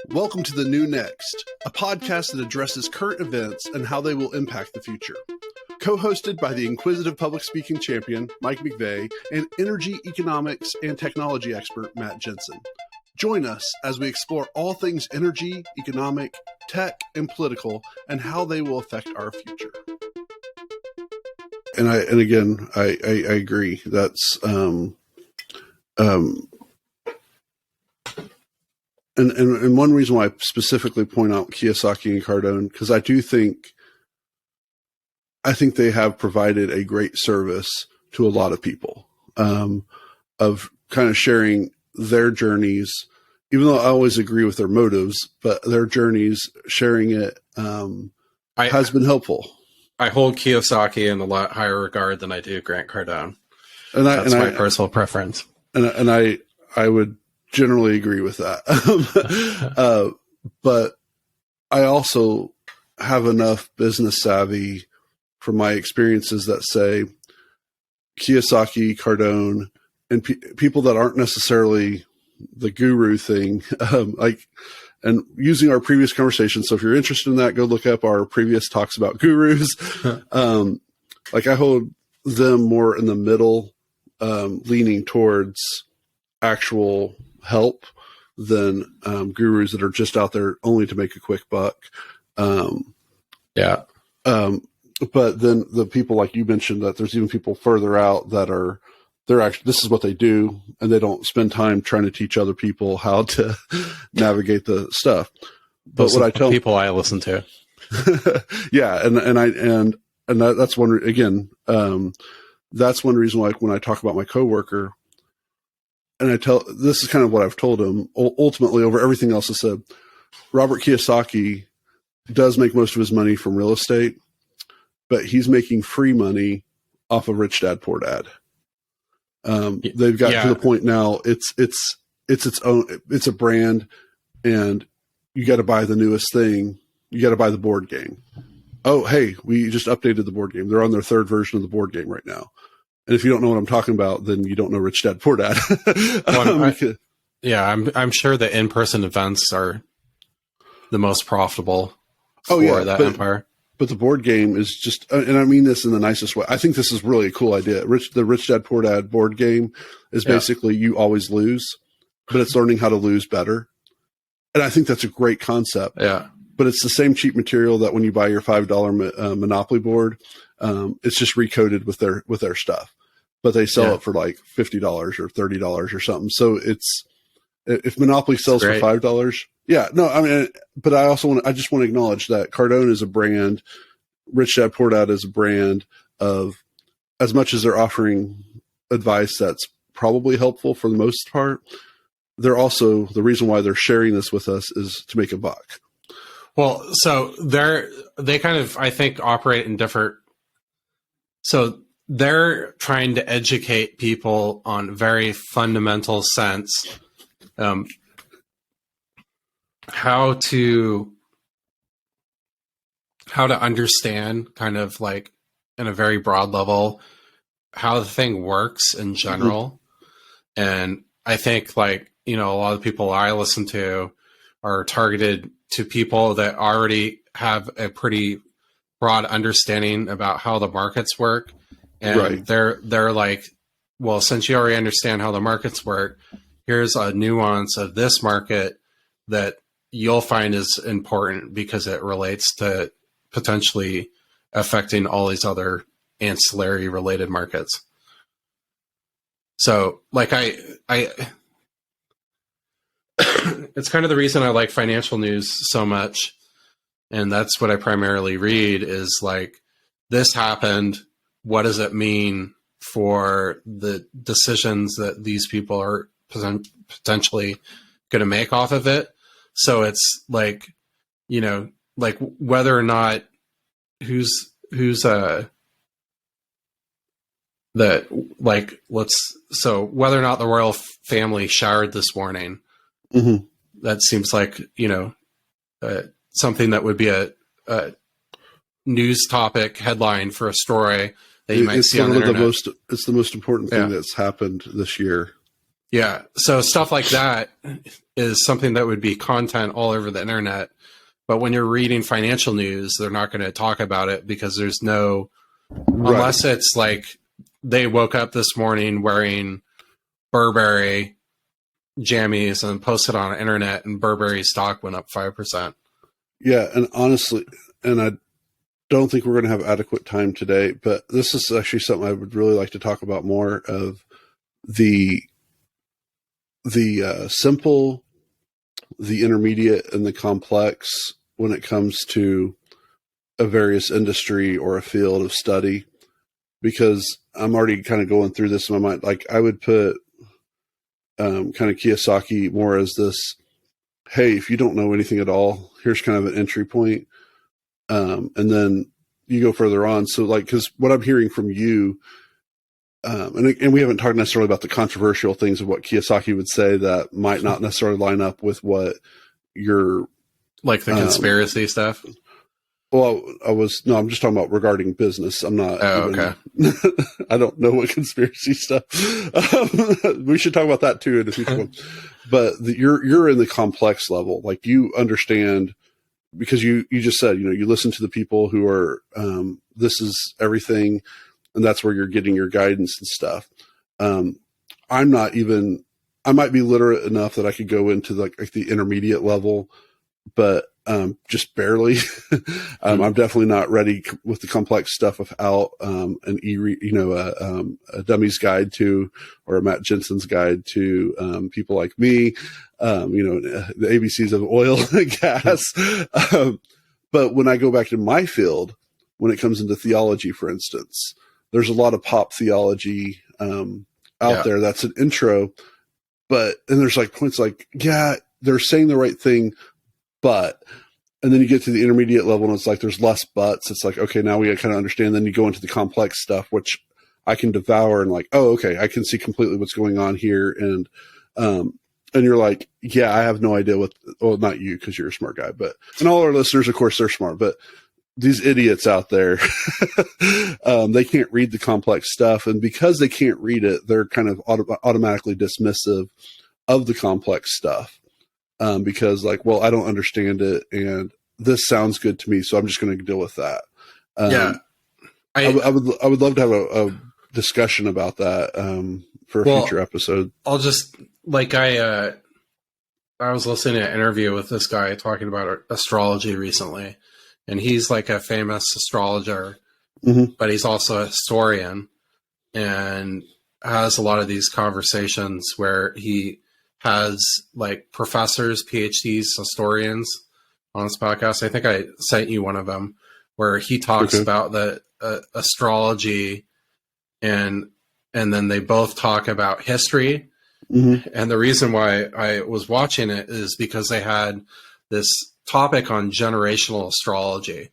Welcome to The New Next, a podcast that addresses current events and how they will impact the future. Co-hosted by the inquisitive public speaking champion, Mike McVeigh, and energy, economics, and technology expert, Matt Jensen. Join us as we explore all things energy, economic, tech, and political, and how they will affect our future. And again, I agree. That's And one reason why I specifically point out Kiyosaki and Cardone, because I think they have provided a great service to a lot of people, of kind of sharing their journeys, even though I always agree with their motives, but their journeys, sharing it, has been helpful. I hold Kiyosaki in a lot higher regard than I do Grant Cardone. That's my personal preference. And I would generally agree with that. But I also have enough business savvy from my experiences that say Kiyosaki, Cardone, and people that aren't necessarily the guru thing, and using our previous conversation. So if you're interested in that, go look up our previous talks about gurus. I hold them more in the middle, leaning towards actual help than gurus that are just out there only to make a quick buck. But then the people like you mentioned, that there's even people further out that they're actually, this is what they do, and they don't spend time trying to teach other people how to navigate the stuff. But what I tell people I listen to, yeah, and that's one again. That's one reason why when I talk about my coworker, and this is kind of what I've told him, ultimately over everything else I said, Robert Kiyosaki does make most of his money from real estate, but he's making free money off of Rich Dad Poor Dad. They've got to the point now, it's its own, it's a brand, and you got to buy the newest thing. You got to buy the board game. Oh, hey, we just updated the board game. They're on their third version of the board game right now. And if you don't know what I'm talking about, then you don't know Rich Dad Poor Dad. I'm sure the in-person events are the most profitable for that empire. But the board game is just, and I mean this in the nicest way, I think this is really a cool idea. The Rich Dad Poor Dad board game is basically you always lose, but it's learning how to lose better. And I think that's a great concept. Yeah. But it's the same cheap material that when you buy your $5 Monopoly board, it's just recoded with their stuff, but they sell it for like $50 or $30 or something. So if Monopoly sells for $5, but I just want to acknowledge that Cardone is a brand, Rich Dad Poor Dad is a brand of, as much as they're offering advice that's probably helpful for the most part, they're also, the reason why they're sharing this with us is to make a buck. Well, so they kind of, I think, operate in different. So they're trying to educate people on very fundamental sense, how to understand, kind of like in a very broad level, how the thing works in general. Mm-hmm. And I think, like, a lot of people I listen to are targeted to people that already have a pretty broad understanding about how the markets work. And they're like, well, since you already understand how the markets work, here's a nuance of this market that you'll find is important because it relates to potentially affecting all these other ancillary related markets. So like I it's kind of the reason I like financial news so much. And that's what I primarily read is like, this happened. What does it mean for the decisions that these people are potentially going to make off of it? So it's like, like whether or not whether or not the royal family showered this morning, mm-hmm. That seems like, something that would be a news topic headline for a story that you might It's see on the internet. It's the most important thing Yeah. that's happened this year. Yeah. So stuff like that is something that would be content all over the internet. But when you're reading financial news, they're not going to talk about it because there's no, Right. unless it's like they woke up this morning wearing Burberry jammies and posted on the internet and Burberry stock went up 5%. Yeah. And honestly, and I don't think we're going to have adequate time today, but this is actually something I would really like to talk about more of the simple, the intermediate, and the complex when it comes to a various industry or a field of study, because I'm already kind of going through this in my mind. Like I would put kind of Kiyosaki more as this, hey, if you don't know anything at all, here's kind of an entry point. And then you go further on. So like, cause what I'm hearing from you, and we haven't talked necessarily about the controversial things of what Kiyosaki would say that might not necessarily line up with what you're like the conspiracy stuff. Well, I'm just talking about regarding business. I'm not. Oh, okay. I don't know what conspiracy stuff. We should talk about that too in the future one. But you're in the complex level, like you understand, because you just said, you listen to the people who are, this is everything. And that's where you're getting your guidance and stuff. I might be literate enough that I could go into like the intermediate level, but just barely. I'm definitely not ready with the complex stuff without a dummy's guide to, or a Matt Jensen's guide to people like me, the ABCs of oil and gas. But when I go back to my field, when it comes into theology, for instance, there's a lot of pop theology out there. That's an intro, and there's like points like, yeah, they're saying the right thing, but, and then you get to the intermediate level and it's like, there's less buts. It's like, okay, now we kind of understand. Then you go into the complex stuff, which I can devour and like, oh, okay, I can see completely what's going on here. And you're like, yeah, I have no idea well, not you, cause you're a smart guy, and all our listeners, of course, they're smart, but these idiots out there, they can't read the complex stuff. And because they can't read it, they're kind of automatically dismissive of the complex stuff. Because like, well, I don't understand it and this sounds good to me, so I'm just going to deal with that. I would love to have a discussion about that for a future episode. I'll just I was listening to an interview with this guy talking about astrology recently, and he's like a famous astrologer, but he's also a historian and has a lot of these conversations where he has like professors, PhDs, historians on his podcast. I think I sent you one of them where he talks about the astrology and then they both talk about history. And the reason why I was watching it is because they had this topic on generational astrology.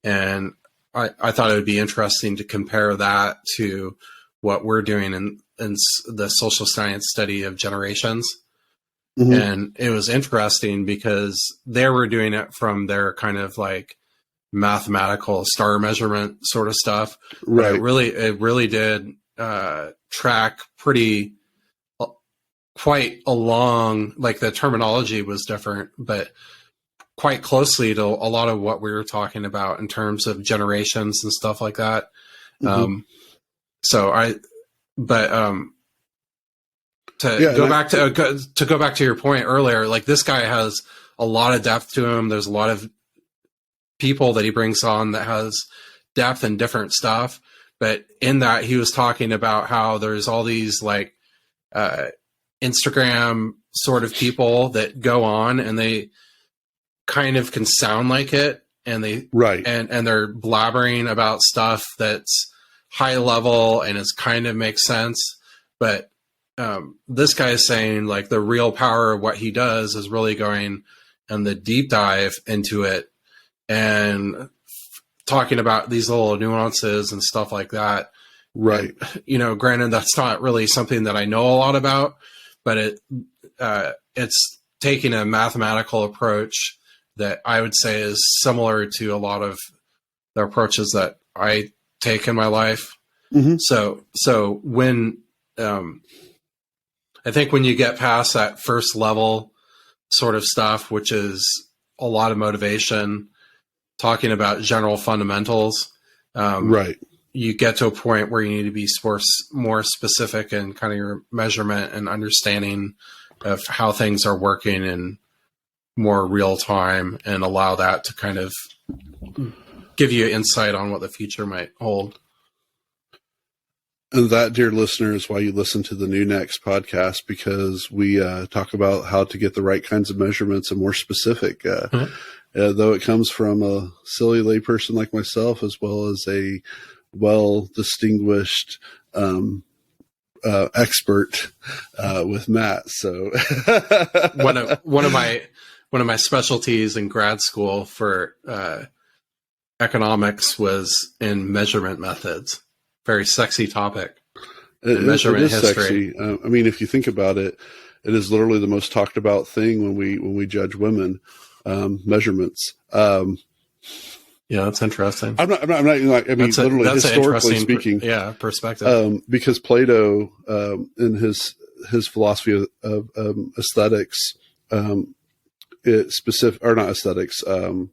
And I thought it would be interesting to compare that to what we're doing in the social science study of generations. And it was interesting because they were doing it from their kind of like mathematical star measurement sort of stuff. Right. It really did track quite along, like the terminology was different, but quite closely to a lot of what we were talking about in terms of generations and stuff like that. To go back to your point earlier, like this guy has a lot of depth to him. There's a lot of people that he brings on that has depth and different stuff. But in that, he was talking about how there's all these like Instagram sort of people that go on and they kind of can sound like it, and they and they're blabbering about stuff that's high level and it's kind of makes sense, but this guy is saying like the real power of what he does is really going and the deep dive into it and talking about these little nuances and stuff like that. Right. And, granted, that's not really something that I know a lot about, but it's taking a mathematical approach that I would say is similar to a lot of the approaches that I take in my life. Mm-hmm. So when, I think when you get past that first level sort of stuff, which is a lot of motivation, talking about general fundamentals, Right. you get to a point where you need to be more specific in kind of your measurement and understanding of how things are working in more real time, and allow that to kind of give you insight on what the future might hold. And that, dear listener, is why you listen to the New Next podcast, because we talk about how to get the right kinds of measurements and more specific. Though it comes from a silly layperson like myself, as well as a well-distinguished expert with Matt. So one of my specialties in grad school for economics was in measurement methods. Very sexy topic. Measurement it is history. Sexy. I mean, if you think about it, it is literally the most talked about thing when we judge women. Measurements. Yeah, that's interesting. I'm not like, I mean, literally historically speaking, perspective. Because Plato, in his philosophy of aesthetics, it specific, or not aesthetics. Oh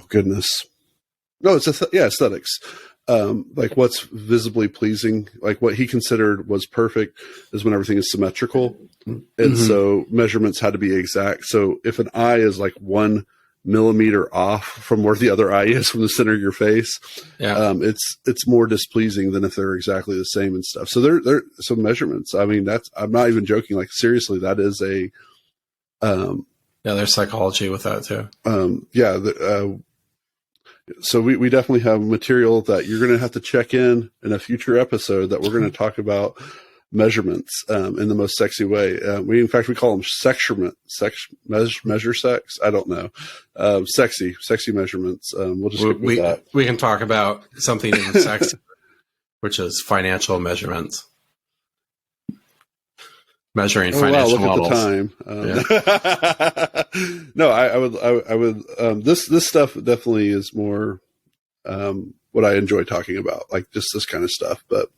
goodness. No, it's aesthetics. Like what's visibly pleasing, like what he considered was perfect is when everything is symmetrical. And so measurements had to be exact. So if an eye is like 1 millimeter off from where the other eye is from the center of your face, it's more displeasing than if they're exactly the same and stuff. So there some measurements. I mean, I'm not even joking. Like seriously, that is a, there's psychology with that too. So we definitely have material that you're going to have to check in a future episode that we're going to talk about measurements in the most sexy way. We call them measure sex. I don't know. Sexy measurements. We'll just stick with that. We can talk about something even sexy, which is financial measurements. Measuring financial models. At the time. No, I would. This stuff definitely is more what I enjoy talking about, like just this kind of stuff. But,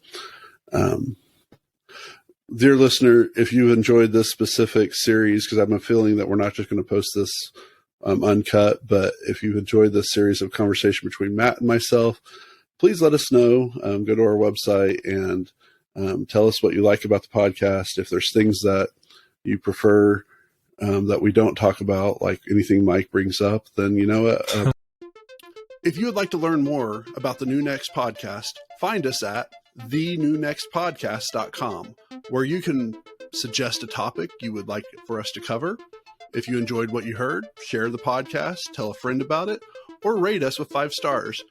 dear listener, if you enjoyed this specific series, because I have a feeling that we're not just going to post this uncut, but if you've enjoyed this series of conversation between Matt and myself, please let us know. Go to our website and tell us what you like about the podcast. If there's things that you prefer that we don't talk about, like anything Mike brings up, then you know it. If you would like to learn more about the New Next podcast, find us at thenewnextpodcast.com, where you can suggest a topic you would like for us to cover. If you enjoyed what you heard, share the podcast, tell a friend about it, or rate us with 5 stars.